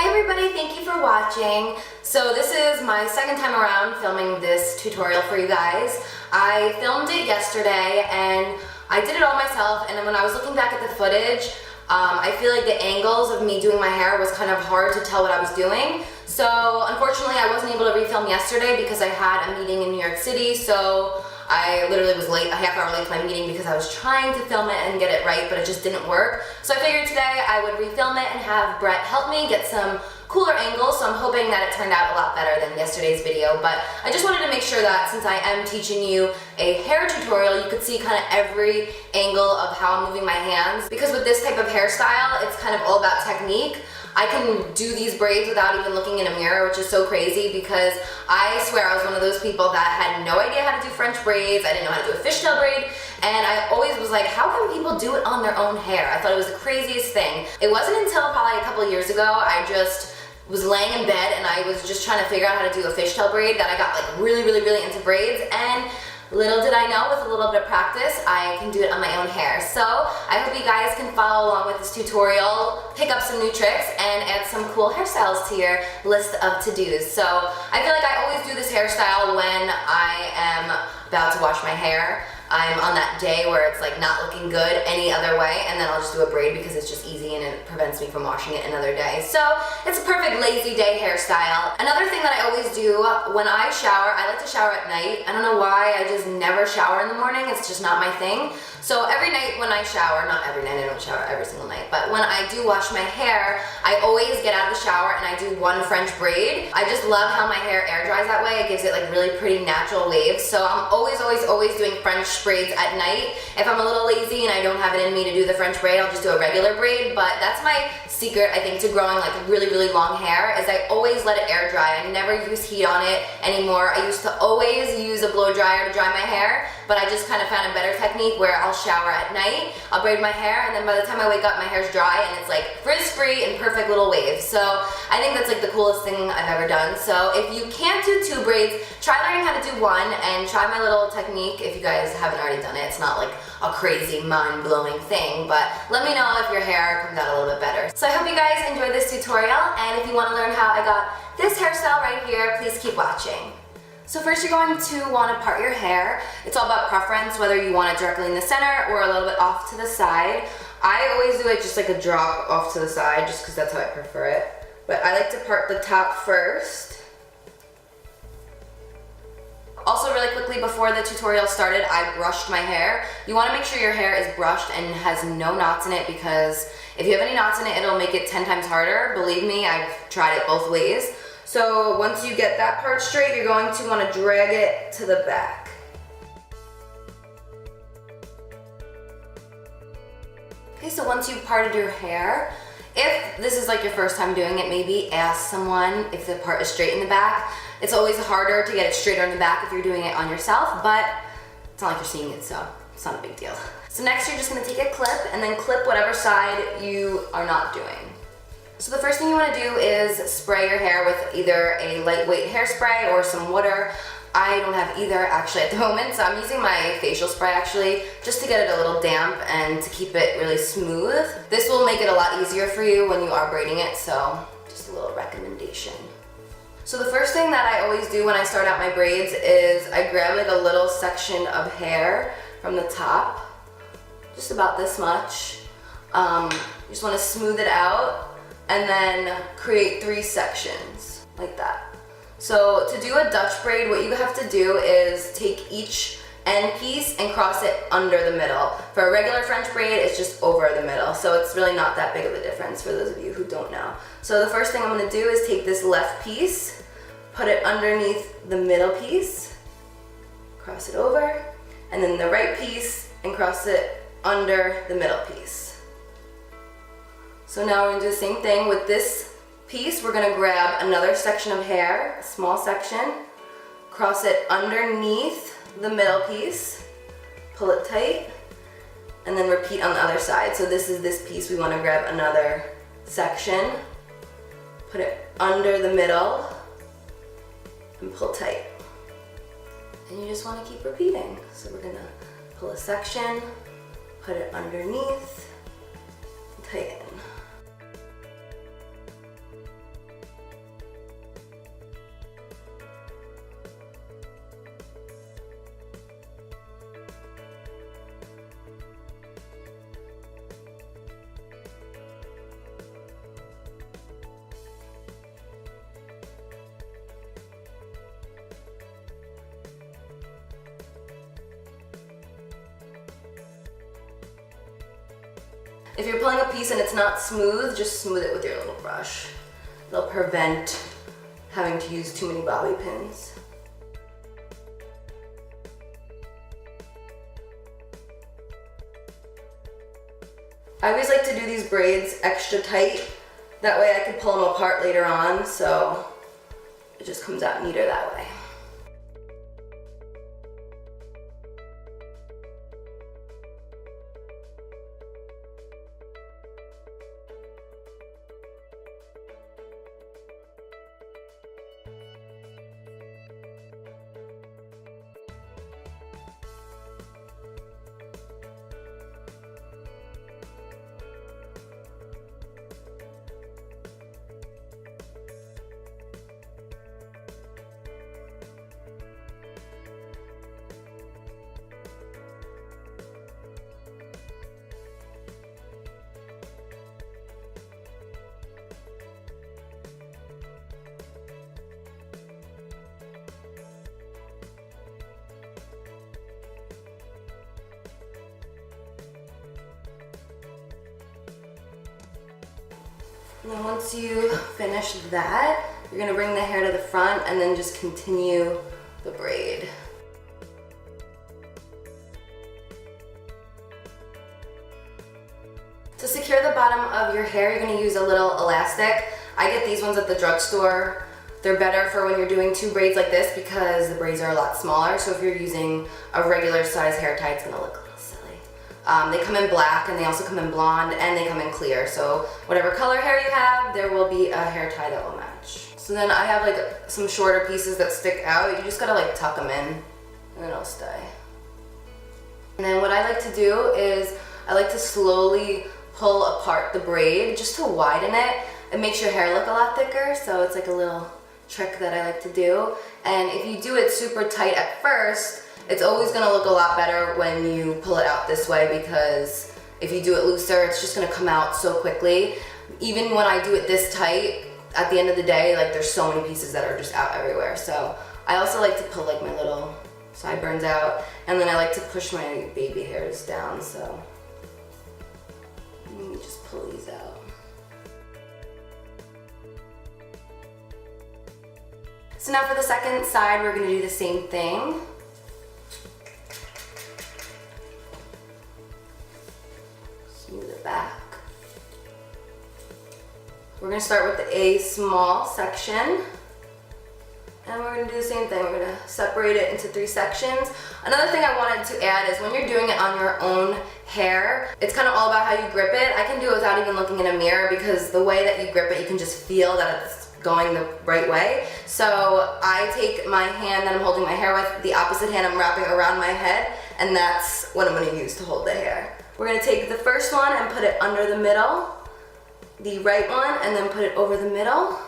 Hi everybody, thank you for watching. So this is my second time around filming this tutorial for you guys. I filmed it yesterday and I did it all myself, and then when I was looking back at the footage, I feel like the angles of me doing my hair was kind of hard to tell what I was doing. So unfortunately I wasn't able to refilm yesterday because I had a meeting in New York City, so I literally was late, a half hour late to my meeting because I was trying to film it and get it right, but it just didn't work. So I figured today I would refilm it and have Brett help me get some cooler angles, so I'm hoping that it turned out a lot better than yesterday's video. But I just wanted to make sure that since I am teaching you a hair tutorial, you could see kind of every angle of how I'm moving my hands. Because with this type of hairstyle, it's kind of all about technique. I can do these braids without even looking in a mirror, which is so crazy because I swear I was one of those people that had no idea how to do French braids. I didn't know how to do a fishtail braid, and I always was like, how can people do it on their own hair? I thought it was the craziest thing. It wasn't until probably a couple of years ago I just was laying in bed and I was just trying to figure out how to do a fishtail braid that I got like really into braids, and little did I know, with a little bit of practice, I can do it on my own hair. So I hope you guys can follow along with this tutorial, pick up some new tricks, and add some cool hairstyles to your list of to-dos. So I feel like I always do this hairstyle when I am about to wash my hair. I'm on that day where it's like not looking good any other way, and then I'll just do a braid because it's just easy and it prevents me from washing it another day. So it's a perfect lazy day hairstyle. Another thing that I always do when I shower, I like to shower at night. I don't know why, I just never shower in the morning. It's just not my thing. So every night when I shower, not every night, I don't shower every single night, but when I do wash my hair, I always get out of the shower and I do one French braid. I just love how my hair air dries that way. It gives it like really pretty natural waves. So I'm always doing French braids at night. If I'm a little lazy and I don't have it in me to do the French braid, I'll just do a regular braid. But that's my secret, I think, to growing like really long hair, is I always let it air dry. I never use heat on it anymore. I used to always use a blow dryer to dry my hair, but I just kind of found a better technique where I'll shower at night, I'll braid my hair, and then by the time I wake up, my hair's dry and it's like frizz-free and perfect little waves. So I think that's like the coolest thing I've ever done. So if you can't do two braids, try learning how to do one and try my little technique if you guys haven't already done it. It's not like a crazy mind-blowing thing, but let me know if your hair comes out a little bit better. So I hope you guys enjoyed this tutorial, and if you want to learn how I got this hairstyle right here, please keep watching. So first you're going to want to part your hair. It's all about preference, whether you want it directly in the center or a little bit off to the side. I always do it just like a drop off to the side just because that's how I prefer it. But I like to part the top first. Also, really quickly, before the tutorial started, I brushed my hair. You want to make sure your hair is brushed and has no knots in it, because if you have any knots in it, it'll make it 10 times harder. Believe me, I've tried it both ways. So once you get that part straight, you're going to want to drag it to the back. Okay, so once you've parted your hair, if this is like your first time doing it, maybe ask someone if the part is straight in the back. It's always harder to get it straighter in the back if you're doing it on yourself, but it's not like you're seeing it, so it's not a big deal. So next you're just going to take a clip and then clip whatever side you are not doing. So the first thing you want to do is spray your hair with either a lightweight hairspray or some water. I don't have either actually at the moment, so I'm using my facial spray actually just to get it a little damp and to keep it really smooth. This will make it a lot easier for you when you are braiding it, so just a little recommendation. So the first thing that I always do when I start out my braids is I grab like a little section of hair from the top, just about this much. You just want to smooth it out and then create 3 sections like that. So to do a Dutch braid, what you have to do is take each end piece and cross it under the middle. For a regular French braid, it's just over the middle, so it's really not that big of a difference for those of you who don't know. So the first thing I'm going to do is take this left piece, put it underneath the middle piece, cross it over, and then the right piece and cross it under the middle piece. So now we're going to do the same thing with this piece. We're going to grab another section of hair, a small section, cross it underneath the middle piece, pull it tight, and then repeat on the other side. So this is this piece. We want to grab another section, put it under the middle, and pull tight. And you just want to keep repeating. So we're going to pull a section, put it underneath, and tighten. If you're pulling a piece and it's not smooth, just smooth it with your little brush. It'll prevent having to use too many bobby pins. I always like to do these braids extra tight. That way I can pull them apart later on, so it just comes out neater that way. And then once you finish that, you're gonna bring the hair to the front and then just continue the braid. To secure the bottom of your hair, you're gonna use a little elastic. I get these ones at the drugstore. They're better for when you're doing two braids like this because the braids are a lot smaller. So if you're using a regular size hair tie, it's gonna look a little silly. They come in black and they also come in blonde and they come in clear. So whatever color hair you have, there will be a hair tie that will match. So then I have like some shorter pieces that stick out. You just gotta like tuck them in and then it'll stay. And then what I like to do is I like to slowly pull apart the braid just to widen it. It makes your hair look a lot thicker, so it's like a little trick that I like to do. And if you do it super tight at first, it's always gonna look a lot better when you pull it out this way, because if you do it looser, it's just gonna come out so quickly. Even when I do it this tight, at the end of the day, like there's so many pieces that are just out everywhere. So I also like to pull like my little sideburns out, and then I like to push my baby hairs down, so let me just pull these out. So now for the second side, we're gonna do the same thing. Smooth it back. We're gonna start with a small section, and we're gonna do the same thing. We're gonna separate it into 3 sections. Another thing I wanted to add is when you're doing it on your own hair, it's kind of all about how you grip it. I can do it without even looking in a mirror, because the way that you grip it, you can just feel that it's going the right way. So I take my hand that I'm holding my hair with, the opposite hand I'm wrapping around my head, and that's what I'm gonna use to hold the hair. We're gonna take the first one and put it under the middle, the right one, and then put it over the middle.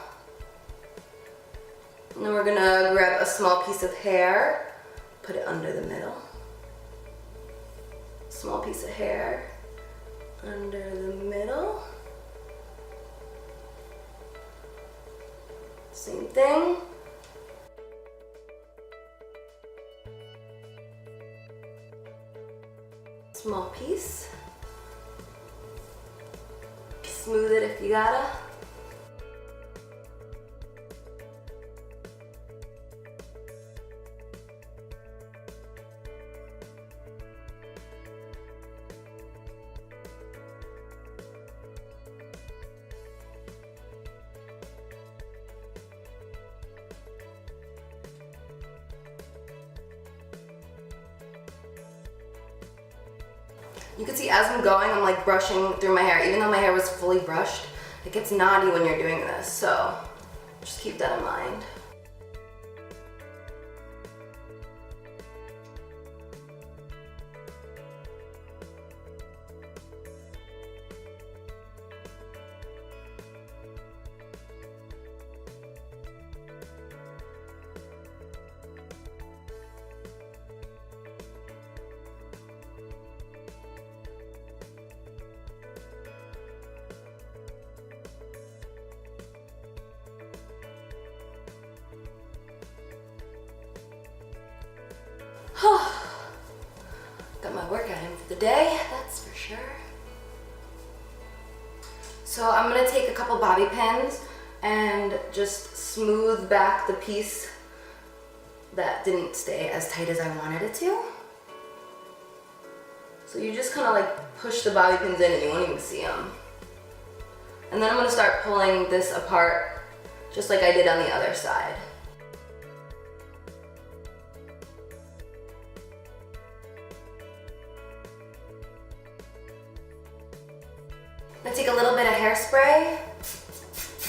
And then we're gonna grab a small piece of hair, put it under the middle. Small piece of hair under the middle. Same thing. Small piece. Smooth it if you gotta. You can see as I'm going, I'm like brushing through my hair. Even though my hair was fully brushed, it gets knotty when you're doing this, so just keep that in mind. Got my workout in for the day, that's for sure. So I'm gonna take a couple bobby pins and just smooth back the piece that didn't stay as tight as I wanted it to. So you just kind of like push the bobby pins in and you won't even see them. And then I'm gonna start pulling this apart just like I did on the other side. I'm gonna take a little bit of hairspray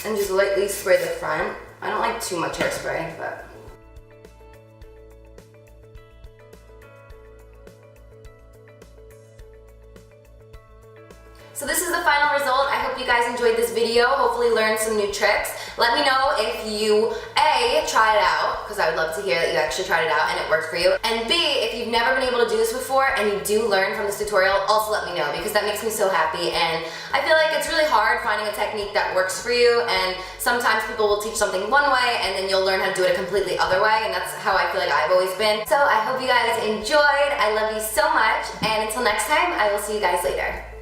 and just lightly spray the front. I don't like too much hairspray, but. So this is the final result. I hope you guys enjoyed this video, hopefully learned some new tricks. Let me know if you, A, try it out, because I would love to hear that you actually tried it out and it worked for you. And B, if you've never been able to do this before and you do learn from this tutorial, also let me know, because that makes me so happy. And I feel like it's really hard finding a technique that works for you, and sometimes people will teach something one way and then you'll learn how to do it a completely other way, and that's how I feel like I've always been. So I hope you guys enjoyed. I love you so much, and until next time, I will see you guys later.